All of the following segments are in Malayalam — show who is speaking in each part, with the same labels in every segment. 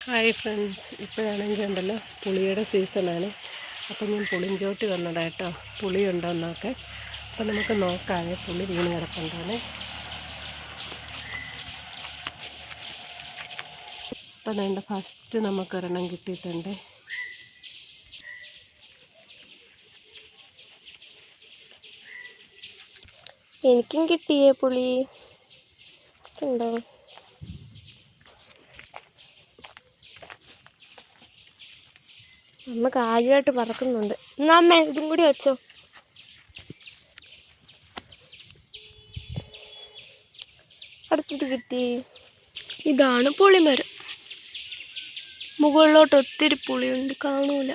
Speaker 1: ഹായ് ഫ്രണ്ട്സ്, ഇപ്പോഴാണെങ്കിൽ ഉണ്ടല്ലോ പുളിയുടെ സീസണാണ്. അപ്പം ഞാൻ പുളിഞ്ചോട്ടി വന്നതാണ് കേട്ടോ, പുളി ഉണ്ടോയെന്നൊക്കെ. അപ്പം നമുക്ക് നോക്കാതെ പുളി വീണ് കിടപ്പുണ്ടാണ്. അപ്പം വേണ്ട ഫസ്റ്റ് നമുക്കൊരെണ്ണം കിട്ടിയിട്ടുണ്ട്.
Speaker 2: എനിക്കും കിട്ടിയേ പുളി ഉണ്ടോ? അമ്മ കാര്യമായിട്ട് പറക്കുന്നുണ്ട്. എന്നാ അമ്മ ഇതും കൂടി വെച്ചോ. അടുത്തത് കിട്ടി. ഇതാണ് പുളിമരം. മുകളിലോട്ട് ഒത്തിരി പുളിയുണ്ട്, കാണൂല.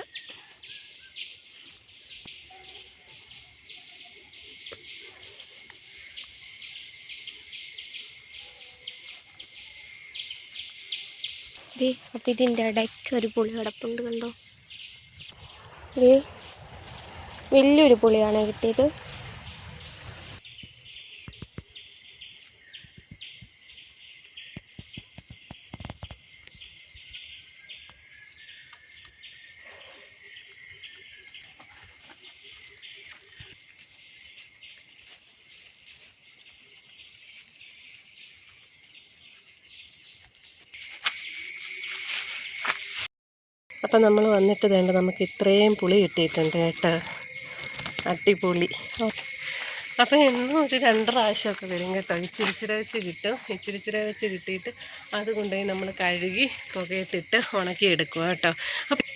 Speaker 2: അപ്പം ഇതിൻ്റെ ഇടയ്ക്ക് ഒരു പുളി കിടപ്പുണ്ട്, കണ്ടോ? വലിയൊരു പുളിയാണ് കിട്ടിയത്.
Speaker 1: അപ്പം നമ്മൾ വന്നിട്ട് വേണ്ട, നമുക്ക് ഇത്രയും പുളി കിട്ടിയിട്ടുണ്ട് കേട്ടോ, അട്ടിപ്പുളി. അപ്പം എന്നും ഒരു 2 പ്രാവശ്യമൊക്കെ വരും കേട്ടോ. ഇച്ചിരിച്ചിര വെച്ച് കിട്ടും. ഇച്ചിരിച്ചിര വെച്ച് കിട്ടിയിട്ട് അത് കൊണ്ടുപോയി നമ്മൾ കഴുകി പുകയത്തിട്ട് ഉണക്കിയെടുക്കുക കേട്ടോ. അപ്പം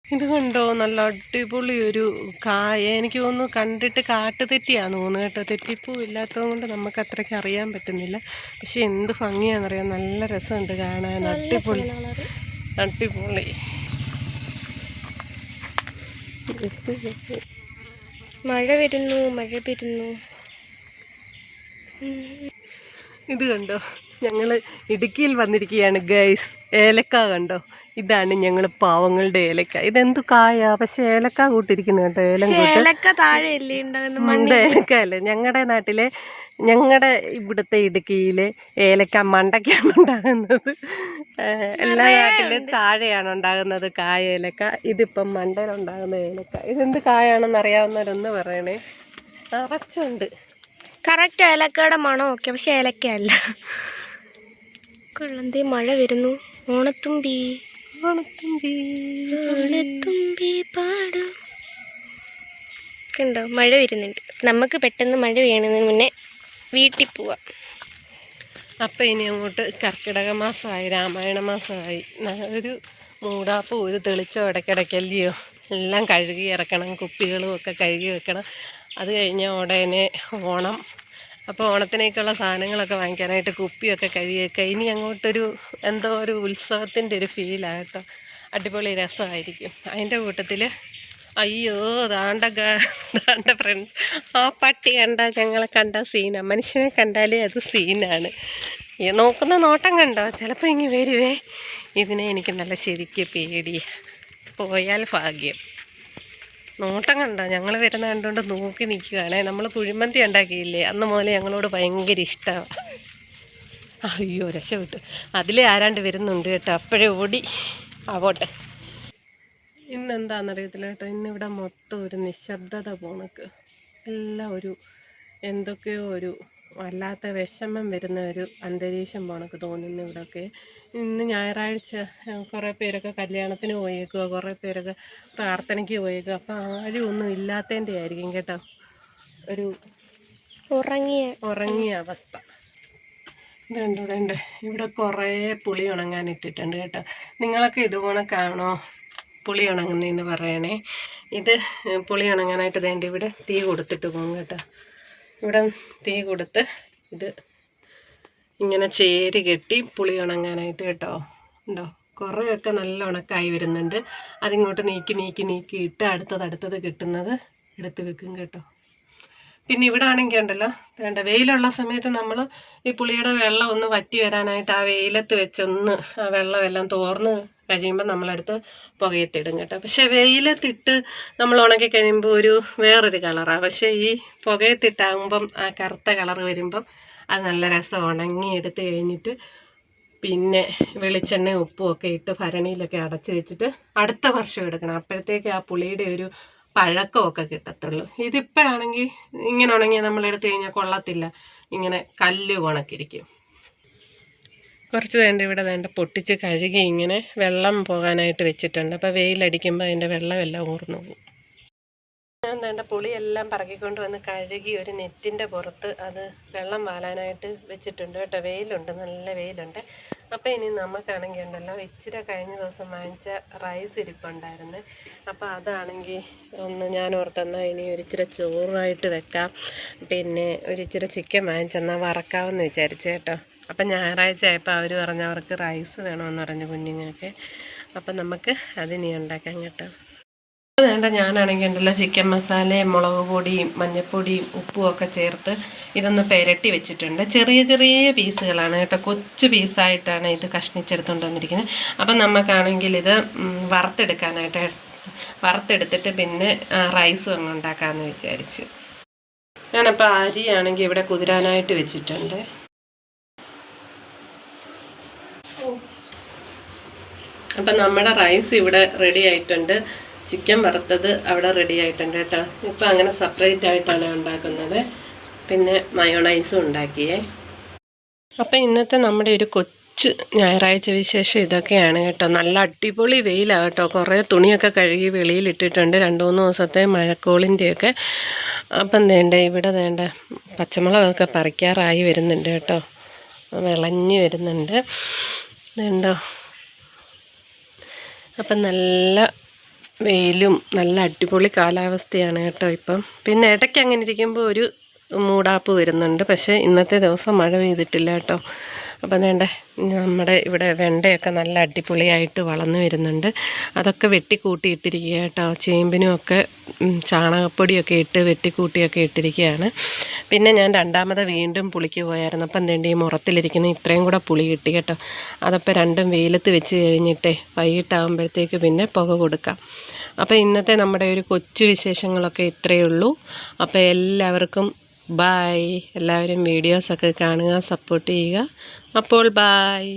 Speaker 1: ഇത് കണ്ടോ, നല്ല അടിപൊളി ഒരു കായ. എനിക്ക് തോന്നുന്നു കണ്ടിട്ട് കാട്ടുതെറ്റിയാന്ന് തോന്നുന്നു കേട്ടോ. തെറ്റിപ്പൂ ഇല്ലാത്തത് കൊണ്ട് നമുക്ക് അത്രയ്ക്ക് അറിയാൻ പറ്റുന്നില്ല. പക്ഷെ എന്ത് ഭംഗിയാണെന്നറിയാം, നല്ല രസമുണ്ട് കാണാൻ. അടിപൊളി അടിപൊളി.
Speaker 2: മഴ വരുന്നു.
Speaker 1: ഇത് കണ്ടോ, ഞങ്ങൾ ഇടുക്കിയിൽ വന്നിരിക്കുകയാണ് ഗൈസ്. ഏലക്ക കണ്ടോ, ഇതാണ് ഞങ്ങൾ പാവങ്ങളുടെ ഏലക്ക. ഇതെന്തു കായാ, പക്ഷെ ഏലക്ക കൂട്ടിരിക്കുന്നു കേട്ടോ.
Speaker 2: ഏലക്ക താഴെയല്ലേ ഉണ്ടാകുന്നത്?
Speaker 1: ഏലക്ക അല്ലേ ഞങ്ങളുടെ ഇവിടുത്തെ ഇടുക്കിയിലെ ഏലക്ക മണ്ടയ്ക്കാണ് ഉണ്ടാകുന്നത്. എല്ലാ നാട്ടിലും താഴെയാണ് ഉണ്ടാകുന്നത് കായ ഏലക്ക. ഇതിപ്പം മണ്ടയിലുണ്ടാകുന്ന ഏലക്ക. ഇതെന്ത് കായാണെന്ന് അറിയാവുന്നവരൊന്ന് പറയണേ. നിറച്ചുണ്ട്.
Speaker 2: കറക്റ്റ് ഏലക്കയുടെ മണമൊക്കെ, പക്ഷെ ഏലക്കയല്ല. കൊള്ളന്തേ മഴ വരുന്നു. ഓണത്തുമ്പി പാടും. കണ്ടോ, മഴ വരുന്നുണ്ട്. നമുക്ക് പെട്ടെന്ന് മഴ വീണതിന് മുന്നേ വീട്ടിൽ പോവാം.
Speaker 1: അപ്പം ഇനി അങ്ങോട്ട് കർക്കിടക മാസമായി, രാമായണ മാസമായി. ഒരു മൂടാപ്പ് ഒരു തെളിച്ചോ ഇടയ്ക്കിടയ്ക്കല്ലയോ. എല്ലാം കഴുകി ഇറക്കണം, കുപ്പികളും ഒക്കെ കഴുകി വെക്കണം. അത് കഴിഞ്ഞ ഉടനെ ഓണം. അപ്പോൾ ഓണത്തിനേക്കുള്ള സാധനങ്ങളൊക്കെ വാങ്ങിക്കാനായിട്ട് കുപ്പിയൊക്കെ കഴുകി വെക്കുക. ഇനി അങ്ങോട്ടൊരു എന്തോ ഒരു ഉത്സവത്തിൻ്റെ ഒരു ഫീലാട്ടോ. അടിപൊളി രസമായിരിക്കും. അതിൻ്റെ കൂട്ടത്തിൽ അയ്യോ ദാണ്ട ഫ്രണ്ട്സ്, ആ പട്ടി കണ്ടാൽ ഞങ്ങളെ കണ്ട സീനാണ്. മനുഷ്യനെ കണ്ടാലേ അത് സീനാണ്. നോക്കുന്ന നോട്ടം കണ്ടോ, ചിലപ്പോൾ ഇങ്ങനെ വരുവേ. ഇതിനെ എനിക്ക് നല്ല ശരിക്ക് പേടിയാണ്. പോയാൽ ഭാഗ്യം. നോട്ടം കണ്ടോ, ഞങ്ങൾ വരുന്ന കണ്ടുകൊണ്ട് നോക്കി നിൽക്കുകയാണേ. നമ്മൾ കുഴിമന്തി ഉണ്ടാക്കിയില്ലേ, അന്ന് മുതൽ ഞങ്ങളോട് ഭയങ്കര ഇഷ്ടമാണ്. അയ്യോ രക്ഷപ്പെട്ടു. അതിലേ ആരാണ്ട് വരുന്നുണ്ട് കേട്ടോ. അപ്പോഴേ ഓടി ആവോട്ടെ. ഇന്നെന്താണെന്നറിയത്തില്ല കേട്ടോ. ഇന്നിവിടെ മൊത്തം ഒരു നിശബ്ദത പോണക്ക്. എല്ലാം ഒരു എന്തൊക്കെയോ ഒരു വല്ലാത്ത വിഷമം വരുന്ന ഒരു അന്തരീക്ഷം പോണക്ക് തോന്നുന്നു ഇവിടെയൊക്കെ. ഇന്ന് ഞായറാഴ്ച കുറേ പേരൊക്കെ കല്യാണത്തിന് പോയേക്കുക, കുറേ പേരൊക്കെ പ്രാർത്ഥനയ്ക്ക് പോയേക്കുക. അപ്പം ആരും ഒന്നും ഇല്ലാത്തതിൻ്റെ ആയിരിക്കും കേട്ടോ, ഒരു ഉറങ്ങിയ അവസ്ഥ. ഇതുണ്ട് ഇവിടെ കുറേ പുളി ഉണങ്ങാനിട്ടിട്ടുണ്ട് കേട്ടോ. നിങ്ങളൊക്കെ ഇതുപോണക്കാണോ പുളി ഉണങ്ങുന്നതെന്ന് പറയണേ. ഇത് പുളി ഉണങ്ങാനായിട്ട് വേണ്ടി ഇവിടെ തീ കൊടുത്തിട്ട് പോകും കേട്ടോ. ഇവിടെ തീ കൊടുത്ത് ഇത് ഇങ്ങനെ ചേരി കെട്ടി പുളി ഉണങ്ങാനായിട്ട് കേട്ടോ. ഉണ്ടോ, കുറേയൊക്കെ നല്ല ഉണക്കായി വരുന്നുണ്ട്. അതിങ്ങോട്ട് നീക്കി ഇട്ട് അടുത്തത് കിട്ടുന്നത് എടുത്ത് വെക്കും കേട്ടോ. പിന്നെ ഇവിടെ ആണെങ്കിൽ ഉണ്ടല്ലോ, വേണ്ട വെയിലുള്ള സമയത്ത് നമ്മൾ ഈ പുളിയുടെ വെള്ളം ഒന്ന് വറ്റി വരാനായിട്ട് ആ വെയിലത്ത് വെച്ചൊന്ന് ആ വെള്ളമെല്ലാം തോർന്ന് കഴിയുമ്പോൾ നമ്മളെടുത്ത് പുകയത്തിടും കേട്ടോ. പക്ഷെ വെയിലത്തിട്ട് നമ്മൾ ഉണക്കി കഴിയുമ്പോൾ ഒരു വേറൊരു കളറാണ്. പക്ഷേ ഈ പുകയത്തിട്ടാകുമ്പം ആ കറുത്ത കളർ വരുമ്പം അത് നല്ല രസം. ഉണങ്ങി എടുത്ത് കഴിഞ്ഞിട്ട് പിന്നെ വെളിച്ചെണ്ണ ഉപ്പും ഒക്കെ ഇട്ട് ഭരണിയിലൊക്കെ അടച്ചു വെച്ചിട്ട് അടുത്ത വർഷം എടുക്കണം. അപ്പോഴത്തേക്ക് ആ പുളിയുടെ ഒരു പഴക്കമൊക്കെ കിട്ടത്തുള്ളൂ. ഇതിപ്പോഴാണെങ്കിൽ ഇങ്ങനെ ഉണങ്ങി നമ്മൾ എടുത്തു കഴിഞ്ഞാൽ കൊള്ളത്തില്ല, ഇങ്ങനെ കല്ല് കണക്കിരിക്കും. കുറച്ച് വേണ്ട ഇവിടെ വേണ്ട പൊട്ടിച്ച് കഴുകി ഇങ്ങനെ വെള്ളം പോകാനായിട്ട് വെച്ചിട്ടുണ്ട്. അപ്പോൾ വെയിലടിക്കുമ്പോൾ അതിൻ്റെ വെള്ളമെല്ലാം ഊർന്നു പോകും. ഞാൻ വേണ്ട പുളിയെല്ലാം പറക്കിക്കൊണ്ട് വന്ന് കഴുകി ഒരു നെറ്റിൻ്റെ പുറത്ത് അത് വെള്ളം വാലാനായിട്ട് വെച്ചിട്ടുണ്ട് കേട്ടോ. വെയിലുണ്ട്, നല്ല വെയിലുണ്ട്. അപ്പോൾ ഇനി നമുക്കാണെങ്കിൽ ഉണ്ടല്ലോ ഇച്ചിരി കഴിഞ്ഞ ദിവസം വാങ്ങിച്ച റൈസ് ഇരിപ്പുണ്ടായിരുന്നു. അപ്പോൾ അതാണെങ്കിൽ ഞാൻ ഓർത്തെന്നാൽ ഇനി ഒരിച്ചിരി ചോറായിട്ട് വെക്കാം, പിന്നെ ഒരിച്ചിരി ചിക്കൻ വാങ്ങിച്ചെന്നാൽ വറക്കാമെന്ന് വിചാരിച്ചു കേട്ടോ. അപ്പം ഞായറാഴ്ച ആയപ്പോൾ അവർ പറഞ്ഞു അവർക്ക് റൈസ് വേണമെന്ന് പറഞ്ഞു കുഞ്ഞുങ്ങൾക്ക്. അപ്പം നമുക്ക് അതിനി ഉണ്ടാക്കാം കേട്ടോ. വേണ്ട ഞാനാണെങ്കിൽ ഉണ്ടല്ലോ ചിക്കൻ മസാലയും മുളക് പൊടിയും മഞ്ഞൾപ്പൊടിയും ഉപ്പും ഒക്കെ ചേർത്ത് ഇതൊന്ന് പെരട്ടി വെച്ചിട്ടുണ്ട്. ചെറിയ ചെറിയ പീസുകളാണ് കേട്ടോ, കൊച്ചു പീസായിട്ടാണ് ഇത് കഷ്ണിച്ചെടുത്തുകൊണ്ട് വന്നിരിക്കുന്നത്. അപ്പം നമുക്കാണെങ്കിൽ ഇത് വറുത്തെടുത്തിട്ട് പിന്നെ റൈസും അങ്ങ് ഉണ്ടാക്കാമെന്ന് വിചാരിച്ചു. ഞാനപ്പോൾ അരിയാണെങ്കിൽ ഇവിടെ കുതിരാനായിട്ട് വെച്ചിട്ടുണ്ട്. അപ്പം നമ്മുടെ റൈസ് ഇവിടെ റെഡി ആയിട്ടുണ്ട്, ചിക്കൻ വറുത്തത് അവിടെ റെഡി ആയിട്ടുണ്ട് കേട്ടോ. ഇപ്പം അങ്ങനെ സെപ്പറേറ്റ് ആയിട്ടാണ് ഉണ്ടാക്കുന്നത്. പിന്നെ മയോണൈസും ഉണ്ടാക്കിയേ. അപ്പം ഇന്നത്തെ നമ്മുടെ ഒരു കൊച്ചു ഞായറാഴ്ച വിശേഷം ഇതൊക്കെയാണ് കേട്ടോ. നല്ല അടിപൊളി വെയിലാണ് കേട്ടോ. കുറേ തുണിയൊക്കെ കഴുകി വെളിയിലിട്ടിട്ടുണ്ട്, 2-3 ദിവസത്തെ മഴക്കോളിൻ്റെയൊക്കെ. അപ്പം ഇവിടെ പച്ചമുളകൊക്കെ പറിക്കാറായി വരുന്നുണ്ട് കേട്ടോ, വിളഞ്ഞ് വരുന്നുണ്ട് വേണ്ടോ. അപ്പം നല്ല വെയിലും നല്ല അടിപൊളി കാലാവസ്ഥയാണ് കേട്ടോ ഇപ്പം. പിന്നെ ഇടയ്ക്ക് അങ്ങനെ ഇരിക്കുമ്പോൾ ഒരു മൂടാപ്പ് വരുന്നുണ്ട്, പക്ഷേ ഇന്നത്തെ ദിവസം മഴ പെയ്തിട്ടില്ല കേട്ടോ. അപ്പം നമ്മുടെ ഇവിടെ വെണ്ടയൊക്കെ നല്ല അടിപൊളിയായിട്ട് വളർന്നു വരുന്നുണ്ട്. അതൊക്കെ വെട്ടിക്കൂട്ടിയിട്ടിരിക്കുക കേട്ടോ. ചേമ്പിനുമൊക്കെ ചാണകപ്പൊടിയൊക്കെ ഇട്ട് വെട്ടിക്കൂട്ടിയൊക്കെ ഇട്ടിരിക്കുകയാണ്. പിന്നെ ഞാൻ രണ്ടാമത് വീണ്ടും പുളിക്ക് പോയായിരുന്നു. അപ്പം ഈ മുറത്തിലിരിക്കുന്ന ഇത്രയും കൂടെ പുളി കിട്ടി കേട്ടോ. അതപ്പോൾ രണ്ടും വെയിലത്ത് വെച്ച് കഴിഞ്ഞിട്ടേ വൈകിട്ടാകുമ്പോഴത്തേക്ക് പിന്നെ പുക കൊടുക്കാം. അപ്പോൾ ഇന്നത്തെ നമ്മുടെ ഒരു കൊച്ചു വിശേഷങ്ങളൊക്കെ ഇത്രയേ ഉള്ളൂ. അപ്പോൾ എല്ലാവർക്കും ബായ്. എല്ലാവരും വീഡിയോസൊക്കെ കാണുക, സപ്പോർട്ട് ചെയ്യുക. അപ്പോൾ ബായ്.